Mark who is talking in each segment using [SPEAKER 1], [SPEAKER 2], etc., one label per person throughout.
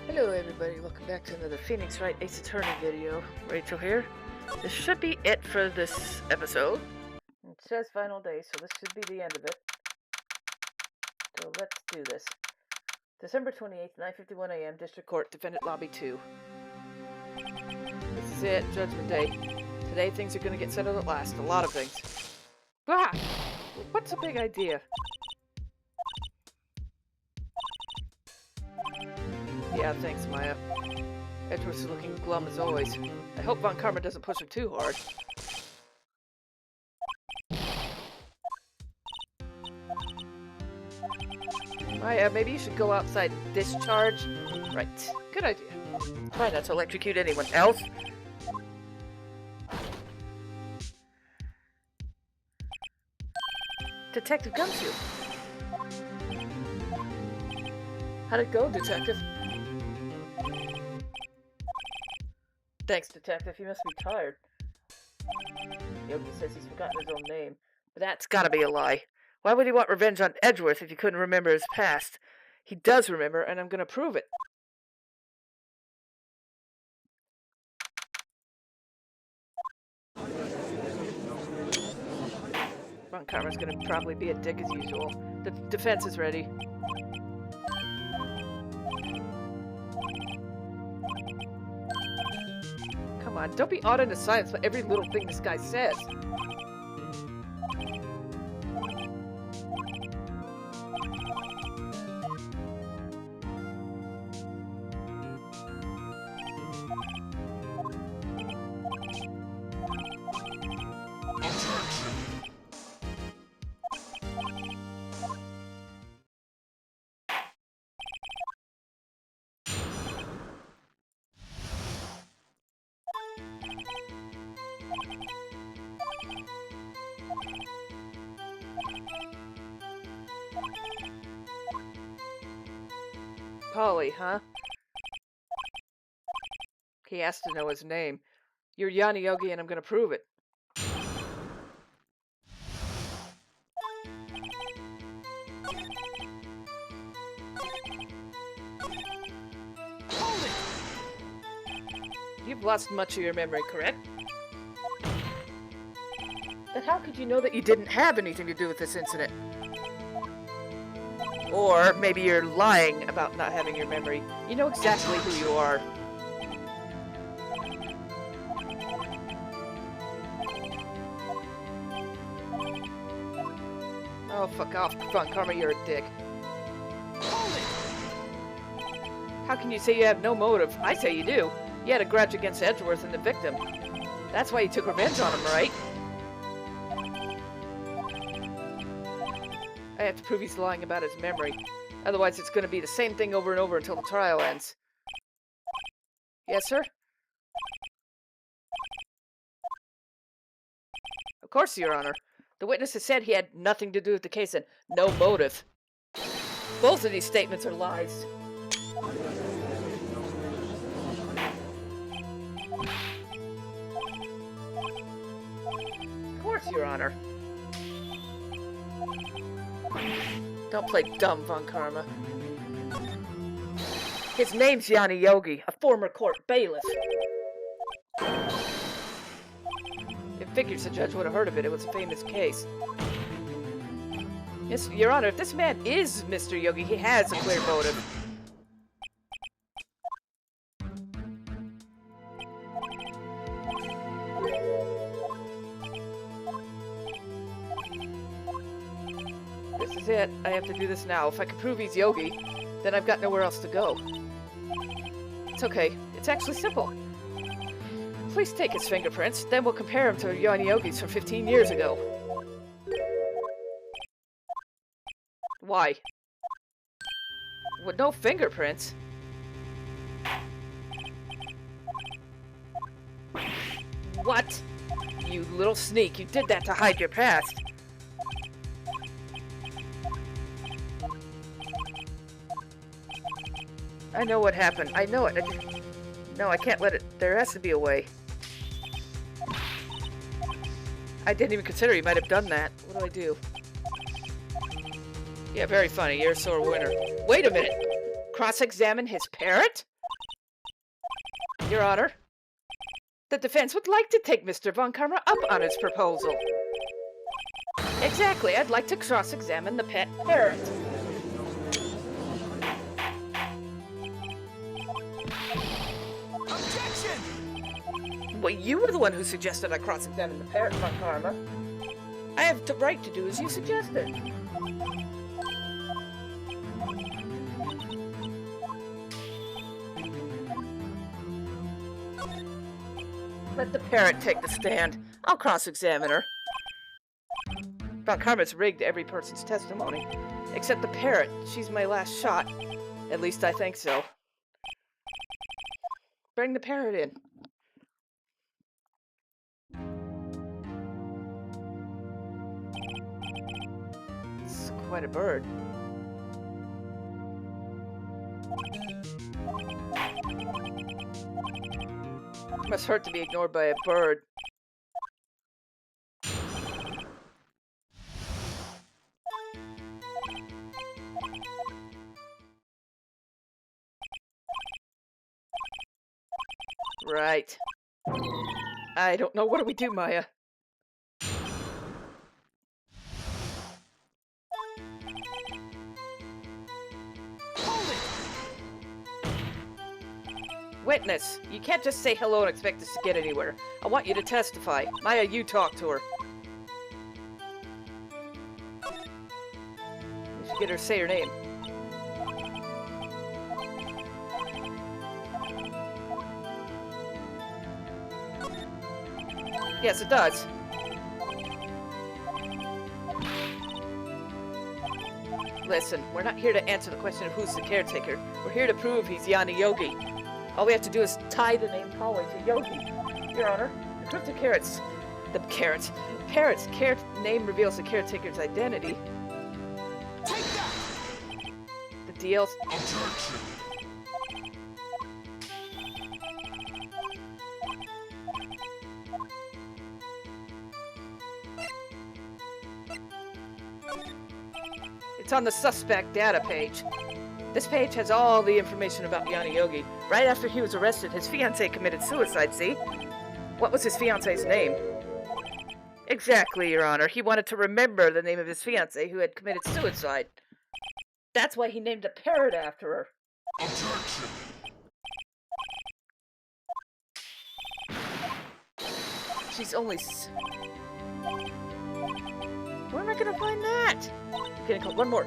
[SPEAKER 1] Hello everybody, welcome back to another Phoenix Wright Ace Attorney video. Rachel here. This should be it for this episode. It says final day, so this should be the end of it. So let's do this. December 28th, 9:51 a.m., District Court, Defendant Lobby 2. This is it, Judgment Day. Today things are going to get settled at last. A lot of things. Ah! What's a big idea? Yeah, thanks, Maya. Edgeworth's looking glum as always. I hope Von Karma doesn't push him too hard. Maya, maybe you should go outside and discharge? Right. Good idea. Try not to electrocute anyone else. Detective Gumshoe. How'd it go, Detective? Thanks, Detective. He must be tired. Yogi says he's forgotten his own name. But that's gotta be a lie. Why would he want revenge on Edgeworth if he couldn't remember his past? He does remember, and I'm gonna prove it. Von Karma's gonna probably be a dick as usual. The defense is ready. Come on, don't be awed into silence by every little thing this guy says. Polly, huh? He has to know his name. You're Yanni Yogi and I'm gonna prove it. Hold it! You've lost much of your memory, correct? Then how could you know that you didn't have anything to do with this incident? Or maybe you're lying about not having your memory. You know exactly who you are. Oh, fuck off, Von Karma, you're a dick. Hold it! How can you say you have no motive? I say you do. You had a grudge against Edgeworth and the victim. That's why you took revenge on him, right? I have to prove he's lying about his memory. Otherwise, it's going to be the same thing over and over until the trial ends. Yes, sir? Of course, Your Honor. The witness has said he had nothing to do with the case and no motive. Both of these statements are lies. Of course, Your Honor. Don't play dumb, Von Karma. His name's Yanni Yogi, a former court bailiff. It figures the judge would have heard of it. It was a famous case. Yes, Your Honor, if this man is Mr. Yogi, he has a clear motive. This is it. I have to do this now. If I can prove he's Yogi, then I've got nowhere else to go. It's okay. It's actually simple. Please take his fingerprints, then we'll compare him to Yanni Yogi's from 15 years ago. Why? With no fingerprints? What? You little sneak, you did that to hide your past. I know what happened. I know it. No, I can't let it. There has to be a way. I didn't even consider he might have done that. What do I do? Yeah, very funny. You're a sore winner. Wait a minute. Cross-examine his parrot? Your Honor, the defense would like to take Mr. Von Karma up on his proposal. Exactly, I'd like to cross-examine the pet parrot.
[SPEAKER 2] Objection!
[SPEAKER 1] Well, you were the one who suggested I cross-examine the parrot, Von Karma. I have the right to do as you suggested. Let the parrot take the stand. I'll cross-examine her. Von Karma's rigged every person's testimony. Except the parrot. She's my last shot. At least I think so. Bring the parrot in. It's quite a bird. Must hurt to be ignored by a bird. Right. I don't know. What do we do, Maya?
[SPEAKER 2] Hold it!
[SPEAKER 1] Witness, you can't just say hello and expect us to get anywhere. I want you to testify. Maya, you talk to her. You should get her to say her name. Yes, it does. Listen, we're not here to answer the question of who's the caretaker. We're here to prove he's Yanni Yogi. All we have to do is tie the name Polly to Yogi. Your Honor, the cryptic parrot's name reveals the caretaker's identity.
[SPEAKER 2] Take that!
[SPEAKER 1] The deal's...
[SPEAKER 2] Objection!
[SPEAKER 1] It's on the suspect data page. This page has all the information about Yanni Yogi. Right after he was arrested, his fiancée committed suicide, see? What was his fiancée's name? Exactly, Your Honor. He wanted to remember the name of his fiancée who had committed suicide. That's why he named a parrot after her.
[SPEAKER 2] Objection!
[SPEAKER 1] She's only... Where am I gonna find that? Okay, one more.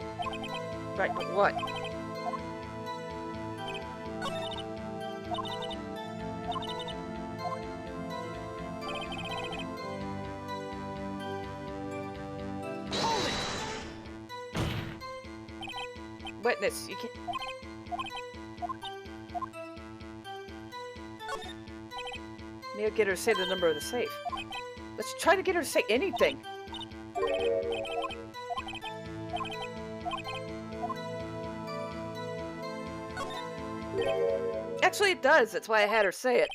[SPEAKER 1] Right, but what?
[SPEAKER 2] Hold it!
[SPEAKER 1] Witness, you can't... Maybe get her to say the number of the safe. Let's try to get her to say anything. Actually, it does. That's why I had her say it.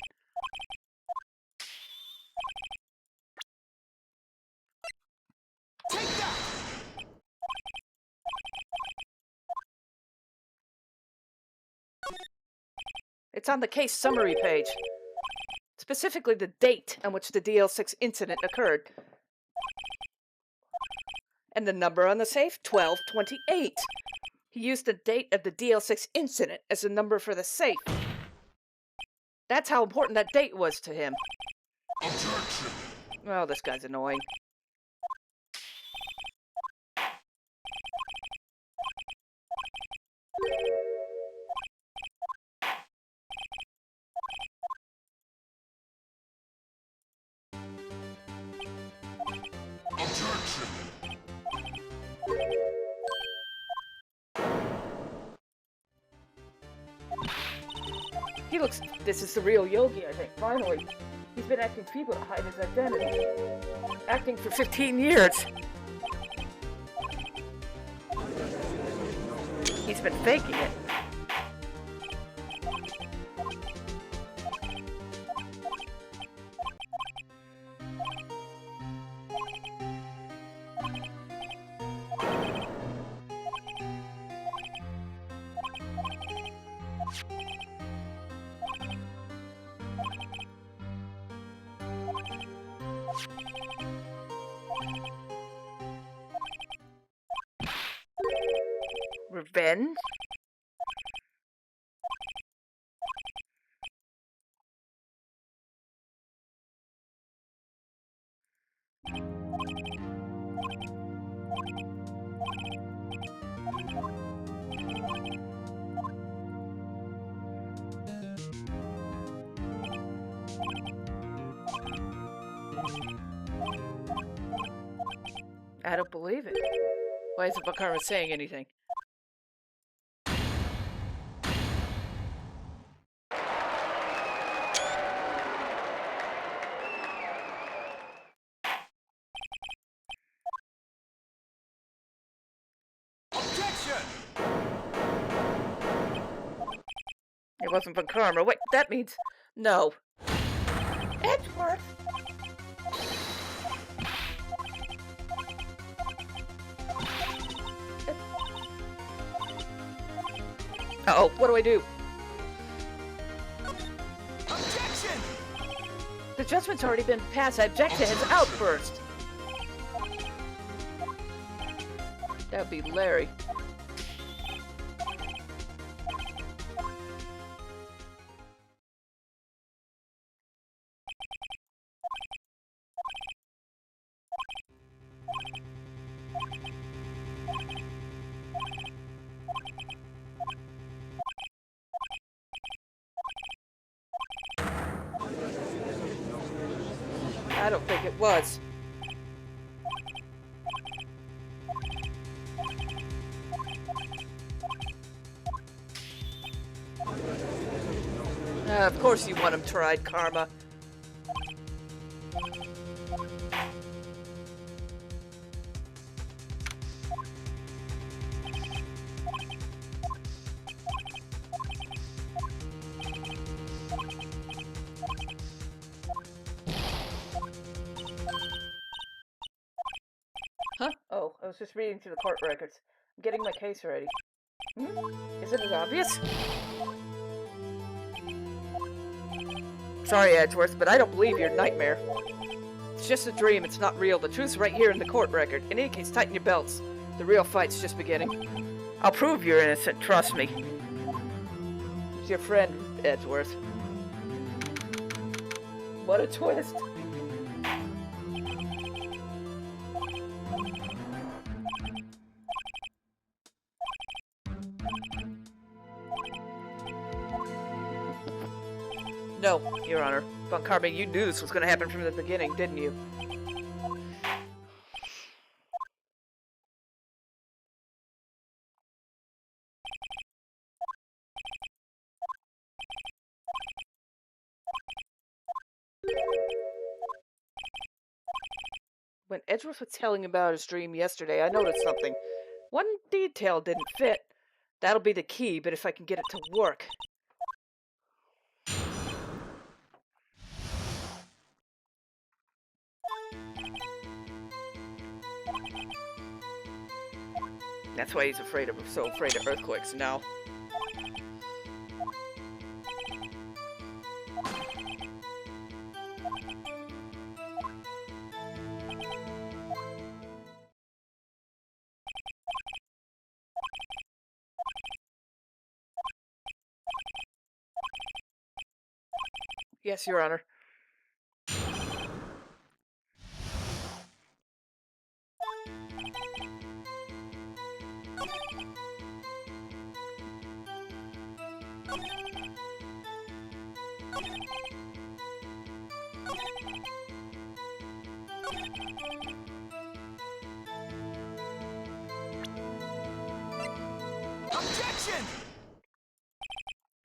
[SPEAKER 2] Take that!
[SPEAKER 1] It's on the case summary page. Specifically the date on which the DL6 incident occurred. And the number on the safe, 1228. He used the date of the DL6 incident as the number for the safe. That's how important that date was to him.
[SPEAKER 2] Objection!
[SPEAKER 1] Oh, this guy's annoying.
[SPEAKER 2] Objection!
[SPEAKER 1] He looks... This is the real Yogi, I think. Finally. He's been acting feeble to hide his identity. Acting for 15 years. He's been faking it. revenge? I don't believe it. Why isn't Bakara saying anything?
[SPEAKER 2] Objection!
[SPEAKER 1] It wasn't Von Karma. Wait, that means... No. Edgeworth! Uh-oh, what do I do?
[SPEAKER 2] Objection!
[SPEAKER 1] The judgment's already been passed. I object to his outburst. That would be Larry. I don't think it was. Of course you want him tried, Karma. Huh? Oh, I was just reading through the court records. I'm getting my case ready. Isn't it obvious? Sorry, Edgeworth, but I don't believe your nightmare. It's just a dream, it's not real. The truth's right here in the court record. In any case, tighten your belts. The real fight's just beginning. I'll prove you're innocent, trust me. He's your friend, Edgeworth. What a twist. No, Your Honor. Von Karma, you knew this was going to happen from the beginning, didn't you? When Edgeworth was telling about his dream yesterday, I noticed something. One detail didn't fit. That'll be the key, but if I can get it to work... That's why he's so afraid of earthquakes now. Yes, Your Honor.
[SPEAKER 2] Objection!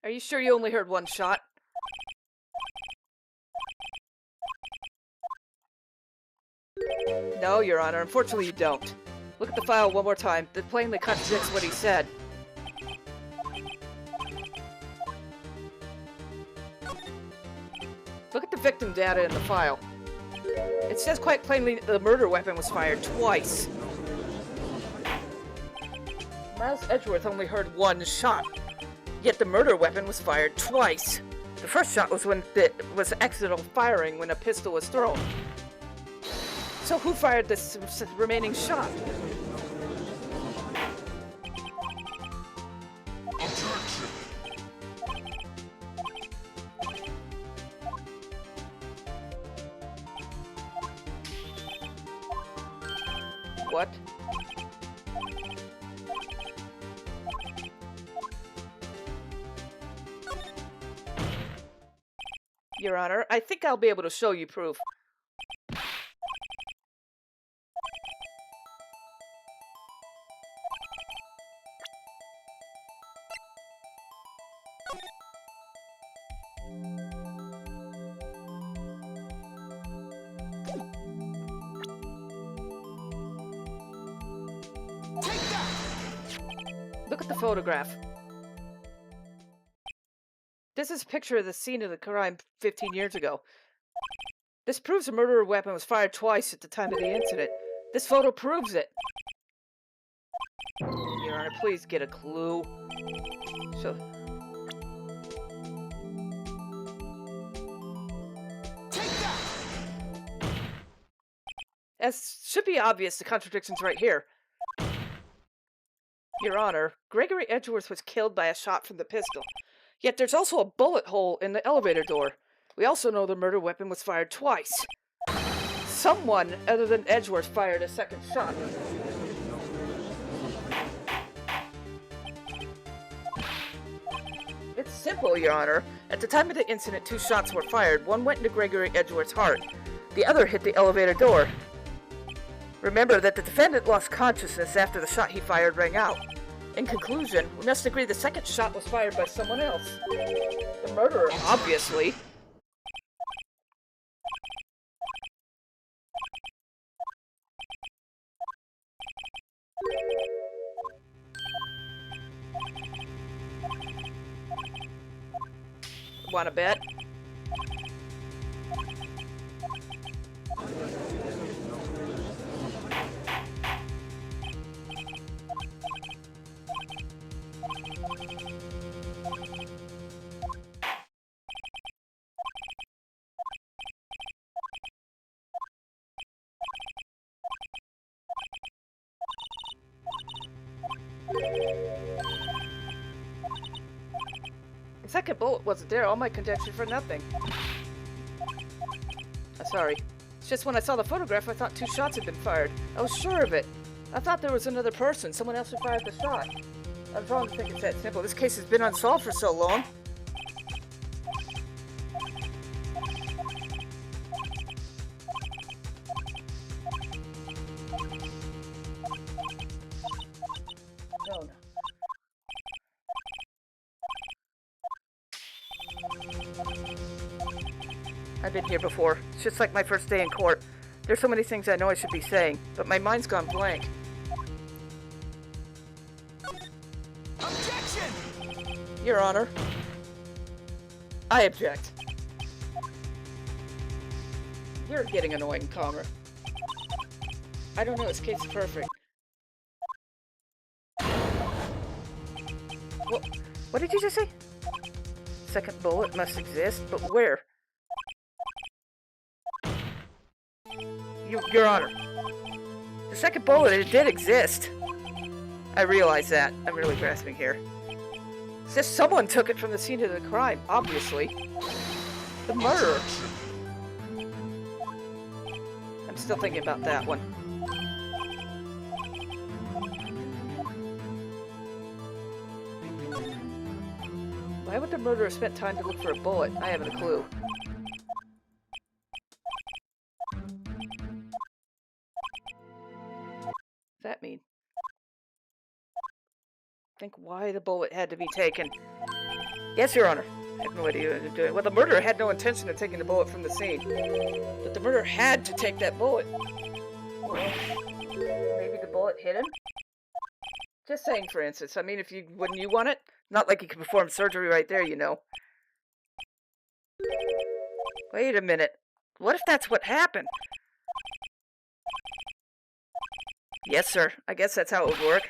[SPEAKER 1] Are you sure you only heard one shot? No, Your Honor. Unfortunately, you don't. Look at the file one more time. That plainly contradicts what he said. Look at the victim data in the file. It says quite plainly the murder weapon was fired twice. Miles Edgeworth only heard one shot, yet the murder weapon was fired twice. The first shot was when it was accidental firing when a pistol was thrown. So who fired this remaining shot? What? Your Honor, I think I'll be able to show you proof.
[SPEAKER 2] Take that!
[SPEAKER 1] Look at the photograph. This is a picture of the scene of the crime 15 years ago. This proves the murderer weapon was fired twice at the time of the incident. This photo proves it. Your Honor, please get a clue. So,
[SPEAKER 2] Take that!
[SPEAKER 1] as should be obvious, the contradiction's right here. Your Honor, Gregory Edgeworth was killed by a shot from the pistol. Yet there's also a bullet hole in the elevator door. We also know the murder weapon was fired twice. Someone other than Edgeworth fired a second shot. It's simple, Your Honor. At the time of the incident, 2 shots were fired. One went into Gregory Edgeworth's heart. The other hit the elevator door. Remember that the defendant lost consciousness after the shot he fired rang out. In conclusion, we must agree the second shot was fired by someone else. The murderer, obviously. Wanna bet? The second bullet wasn't there. All my conjecture for nothing. Sorry. It's just when I saw the photograph, I thought 2 shots had been fired. I was sure of it. I thought there was another person, someone else who fired the shot. I was wrong to think it's that simple. This case has been unsolved for so long. No, no. I've been here before. It's just like my first day in court. There's so many things I know I should be saying, but my mind's gone blank.
[SPEAKER 2] Objection!
[SPEAKER 1] Your Honor, I object. You're getting annoying, Calmer. I don't know, this case is perfect. What did you just say? Second bullet must exist, but where? Your Honor, the second bullet, it did exist. I realize that. I'm really grasping here. It's just someone took it from the scene of the crime, obviously. The murderer. I'm still thinking about that one. Why would the murderer spend time to look for a bullet? I haven't a clue. What's that mean? Think why the bullet had to be taken. Yes, Your Honor. I have no idea what they're doing. Well, the murderer had no intention of taking the bullet from the scene. But the murderer had to take that bullet. Well, maybe the bullet hit him? Just saying, for instance. I mean, wouldn't you want it? Not like you could perform surgery right there, you know. Wait a minute. What if that's what happened? Yes, sir. I guess that's how it would work.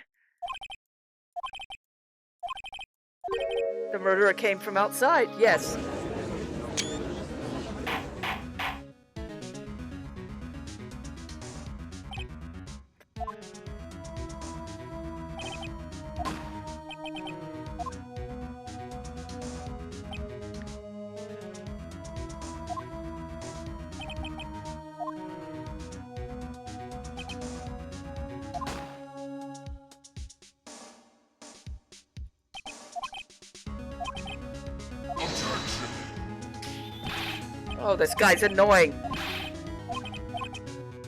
[SPEAKER 1] The murderer came from outside, yes. Oh, this guy's annoying.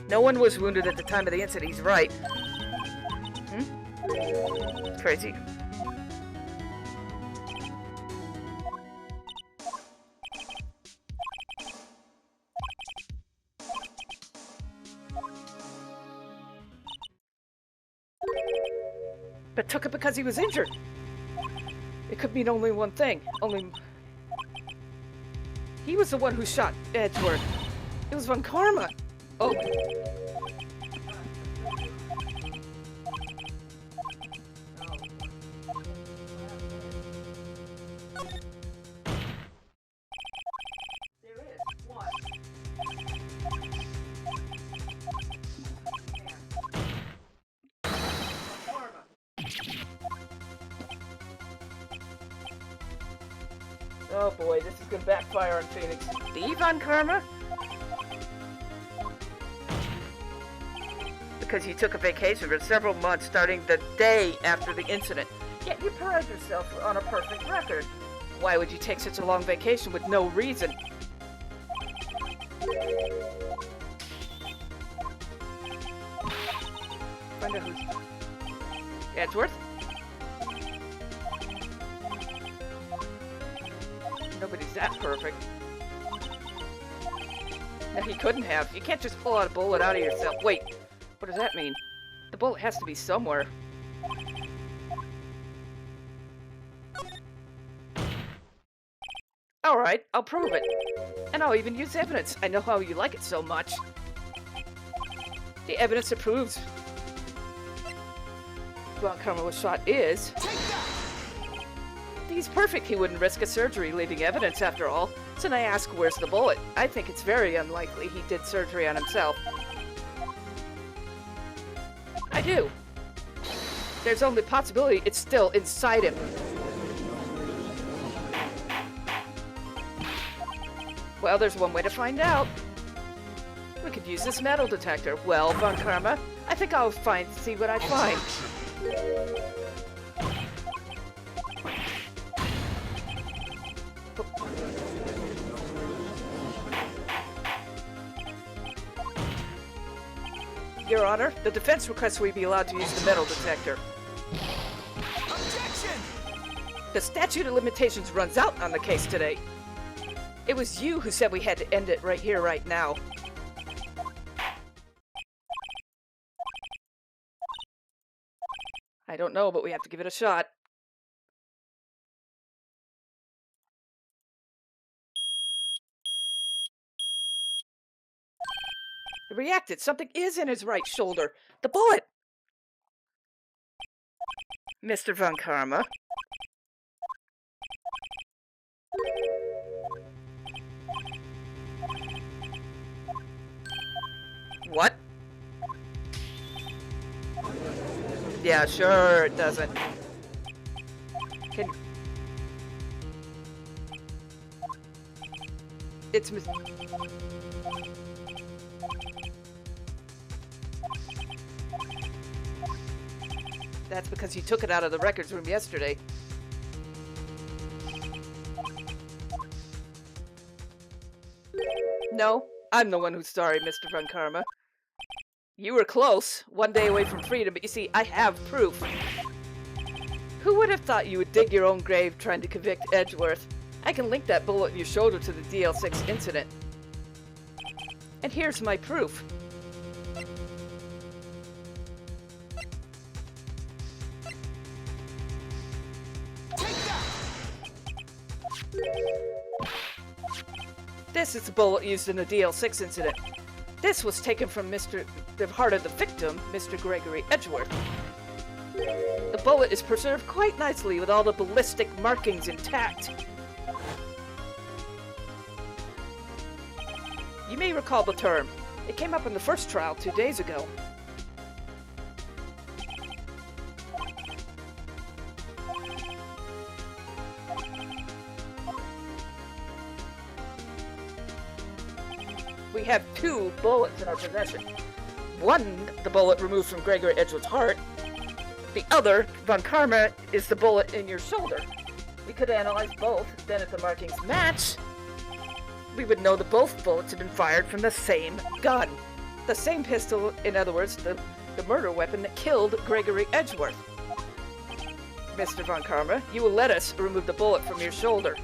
[SPEAKER 1] No one was wounded at the time of the incident. He's right. Crazy. But took it because he was injured. It could mean only one thing. He was the one who shot Edgeworth. It was Von Karma. Oh. Oh boy, this is gonna backfire on Phoenix. The Von Karma? Because he took a vacation for several months starting the day after the incident. Yet you pride yourself on a perfect record. Why would you take such a long vacation with no reason? Wonder who's... Edgeworth? Nobody's that perfect. No, he couldn't have. You can't just pull out a bullet out of yourself. Wait, what does that mean? The bullet has to be somewhere. Alright, I'll prove it. And I'll even use evidence. I know how you like it so much. The evidence that proves Von Karma was shot is... He's perfect. He wouldn't risk a surgery leaving evidence after all. So then I ask, where's the bullet? I think it's very unlikely he did surgery on himself. I do. There's only possibility it's still inside him. Well, there's one way to find out. We could use this metal detector. Well, Von Karma, I think I'll see what I find. Your Honor, the defense requests we be allowed to use the metal detector.
[SPEAKER 2] Objection!
[SPEAKER 1] The statute of limitations runs out on the case today. It was you who said we had to end it right here, right now. I don't know, but we have to give it a shot. It reacted. Something is in his right shoulder. The bullet! Mr. Von Karma. What? Yeah, sure it doesn't. It's That's because you took it out of the records room yesterday. No, I'm the one who's sorry, Mr. Von Karma. You were close, one day away from freedom, but you see, I have proof. Who would have thought you would dig your own grave trying to convict Edgeworth? I can link that bullet in your shoulder to the DL6 incident. And here's my proof. This is the bullet used in the DL6 incident. This was taken from the heart of the victim, Mr. Gregory Edgeworth. The bullet is preserved quite nicely with all the ballistic markings intact. You may recall the term. It came up in the first trial 2 days ago. We have 2 bullets in our possession. One, the bullet removed from Gregory Edgeworth's heart. The other, Von Karma, is the bullet in your shoulder. We could analyze both, then if the markings match, we would know that both bullets had been fired from the same gun. The same pistol, in other words, the murder weapon that killed Gregory Edgeworth. Mr. Von Karma, you will let us remove the bullet from your shoulder.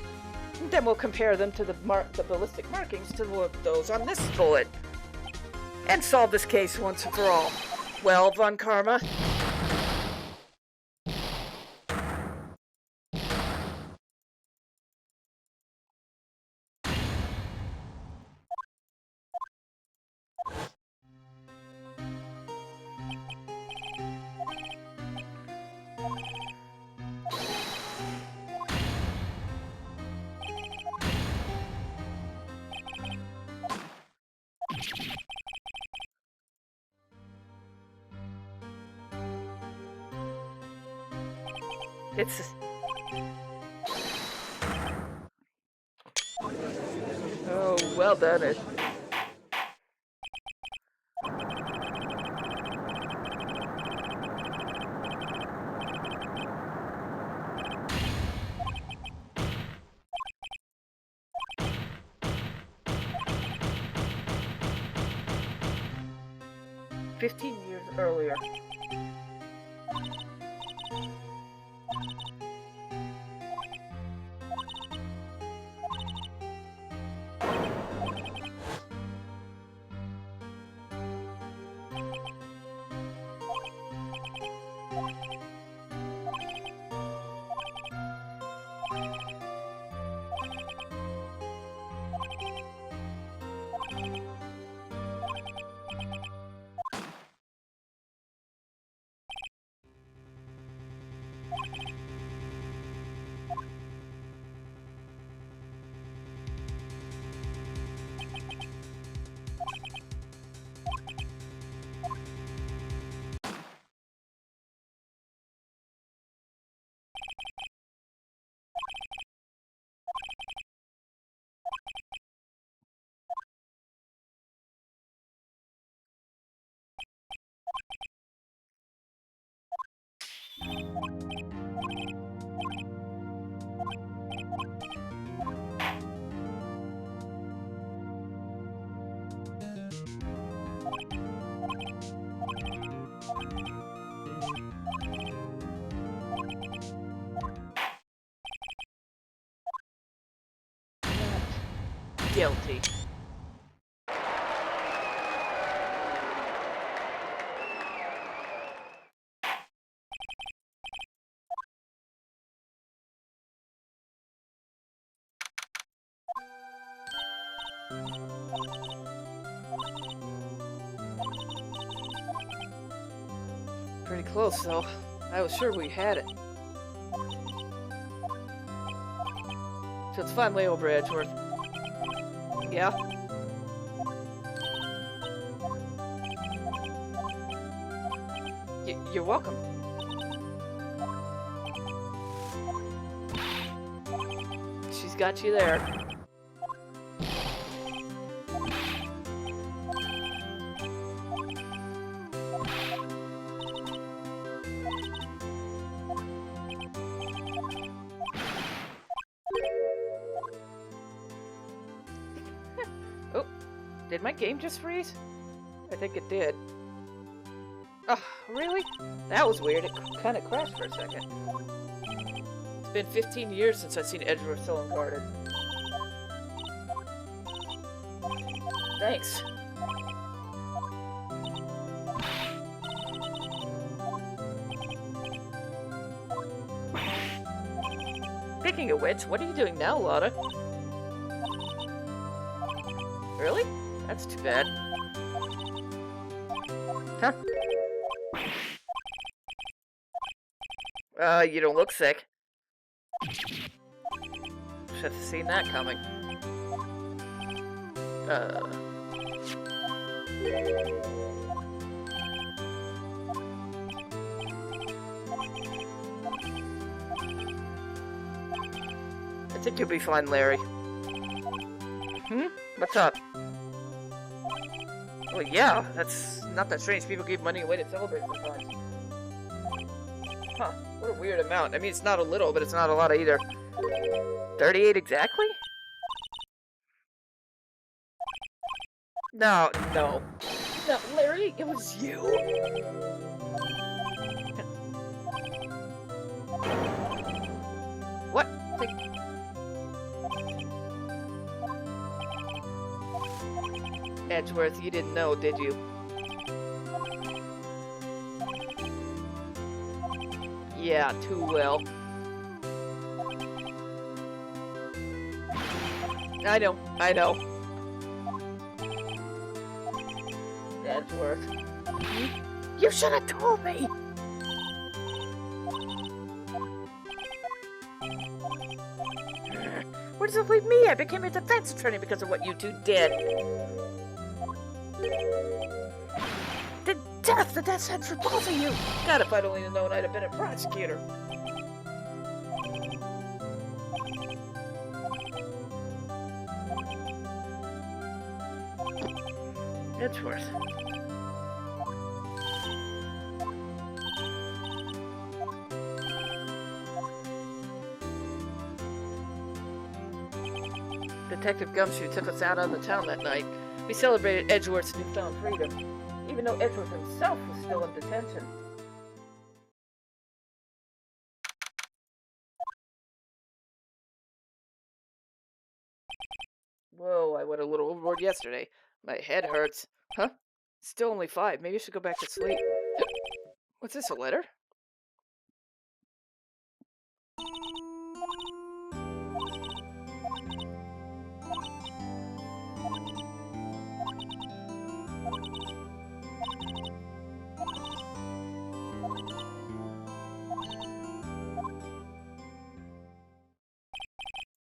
[SPEAKER 1] Then we'll compare them to the ballistic markings to those on this bullet. And solve this case once and for all. Well, Von Karma? It's... Oh, well done it. "15 years earlier." Guilty. Pretty close, though. I was sure we had it. So it's finally over, Edgeworth. Yeah? You're welcome. She's got you there. Oh, did my game just freeze? I think it did. Oh, really? That was weird. It kind of crashed for a second. It's been 15 years since I've seen Edgeworth so unguarded. Thanks. Speaking of which, what are you doing now, Lotta? Really? That's too bad. Huh? You don't look sick. Should have seen that coming. I think you'll be fine, Larry. What's up? Well, yeah, that's not that strange. People give money away to celebrate sometimes. Huh, what a weird amount. I mean, it's not a little, but it's not a lot either. 38 exactly? No, no. No, Larry, it was you. What? Edgeworth, you didn't know, did you? Yeah, too well. I know, I know. Edgeworth. You should have told me! Where does it leave me? I became a defense attorney because of what you two did. The death sentence for both of you! God, if I'd only known I'd have been a prosecutor. Edgeworth. Detective Gumshoe took us out on the town that night. We celebrated Edgeworth's newfound freedom, even though Edgeworth himself was still in detention. Whoa, I went a little overboard yesterday. My head hurts. Huh? Still only 5. Maybe I should go back to sleep. What's this, a letter?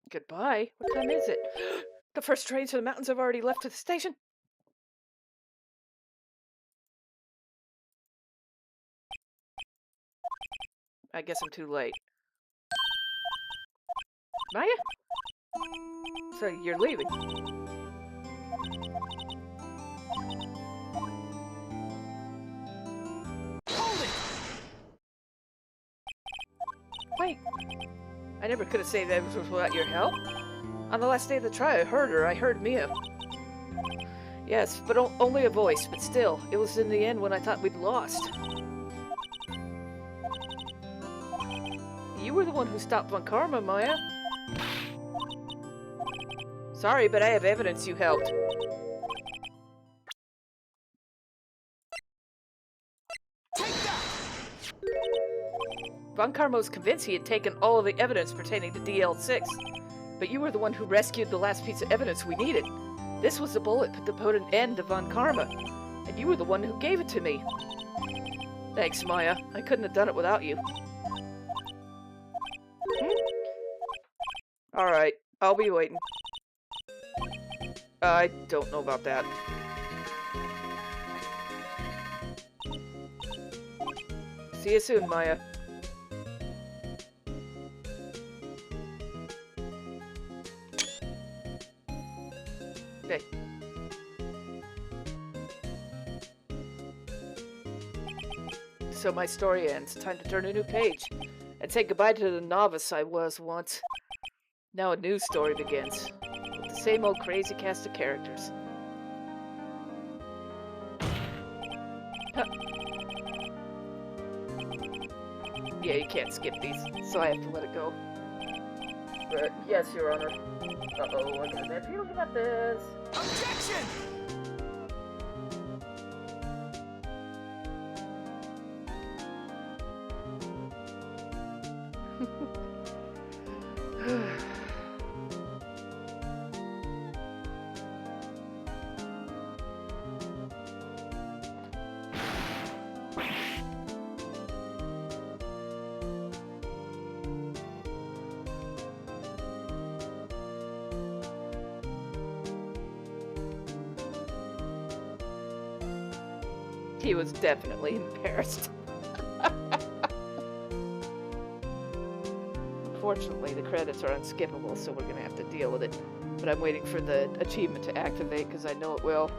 [SPEAKER 1] Goodbye? What time is it? The first trains to the mountains have already left to the station. I guess I'm too late. Maya? So you're leaving?
[SPEAKER 2] Hold it!
[SPEAKER 1] Wait. I never could have saved Edgeworth without your help. On the last day of the trial, I heard her. I heard Mia. Yes, but only a voice, but still. It was in the end when I thought we'd lost. You were the one who stopped Von Karma, Maya. Sorry, but I have evidence you helped.
[SPEAKER 2] Take that!
[SPEAKER 1] Von Karma was convinced he had taken all of the evidence pertaining to DL6. But you were the one who rescued the last piece of evidence we needed. This was the bullet that put an end to Von Karma. And you were the one who gave it to me. Thanks, Maya. I couldn't have done it without you. Alright, I'll be waiting. I don't know about that. See you soon, Maya. Okay. So my story ends. Time to turn a new page. And say goodbye to the novice I was once. Now a new story begins. With the same old crazy cast of characters. Huh. Yeah, you can't skip these, so I have to let it go. But yes, Your Honor. Uh-oh, I got a bad feeling about this.
[SPEAKER 2] Objection!
[SPEAKER 1] He was definitely embarrassed. Unfortunately, the credits are unskippable, so we're gonna have to deal with it. But I'm waiting for the achievement to activate, because I know it will.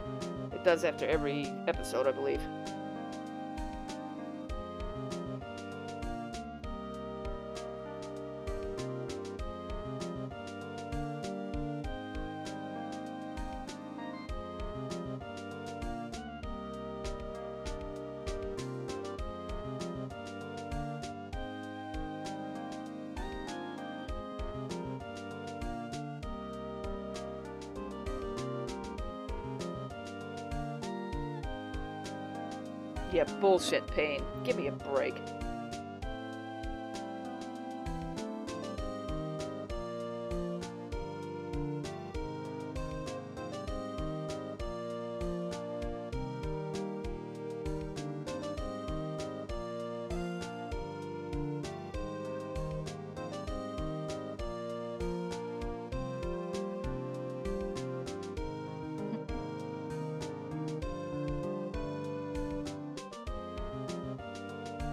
[SPEAKER 1] It does after every episode, I believe. Yeah, bullshit, Pain. Give me a break.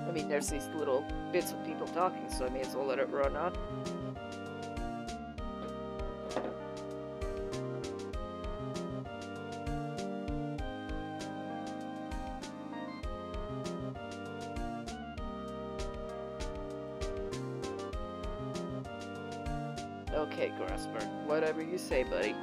[SPEAKER 1] I mean, there's these little bits of people talking, so I may as well let it run on. Okay, Grasper. Whatever you say, buddy.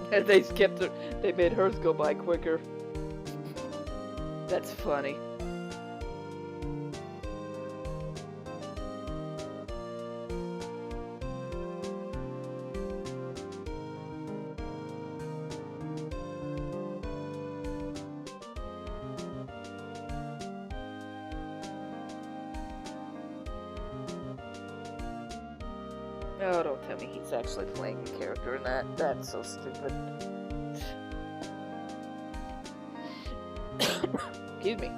[SPEAKER 1] And they skipped her. They made hers go by quicker. That's funny. Oh, don't tell me he's actually playing a character in that. That's so stupid. Excuse me.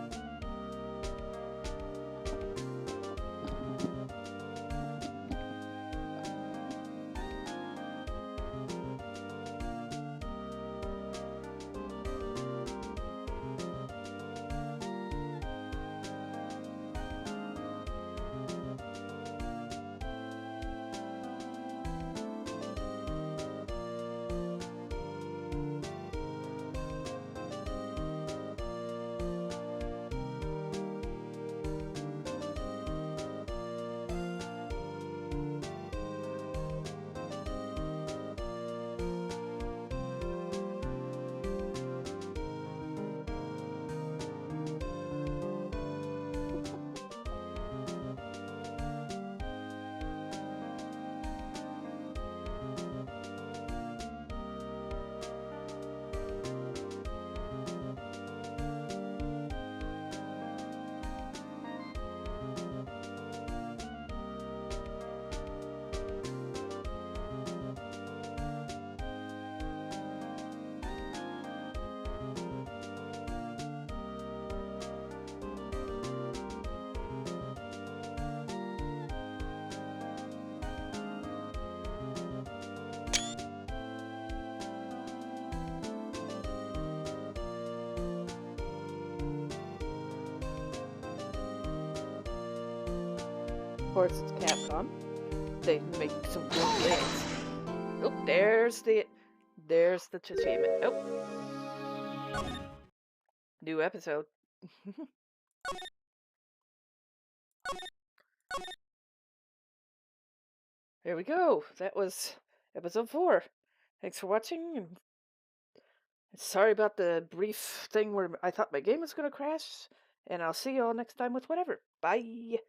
[SPEAKER 1] Of course, it's Capcom. They make some good games. Oh, there's the achievement. Oh, new episode. There we go. That was episode 4. Thanks for watching. And sorry about the brief thing where I thought my game was going to crash. And I'll see you all next time with whatever. Bye.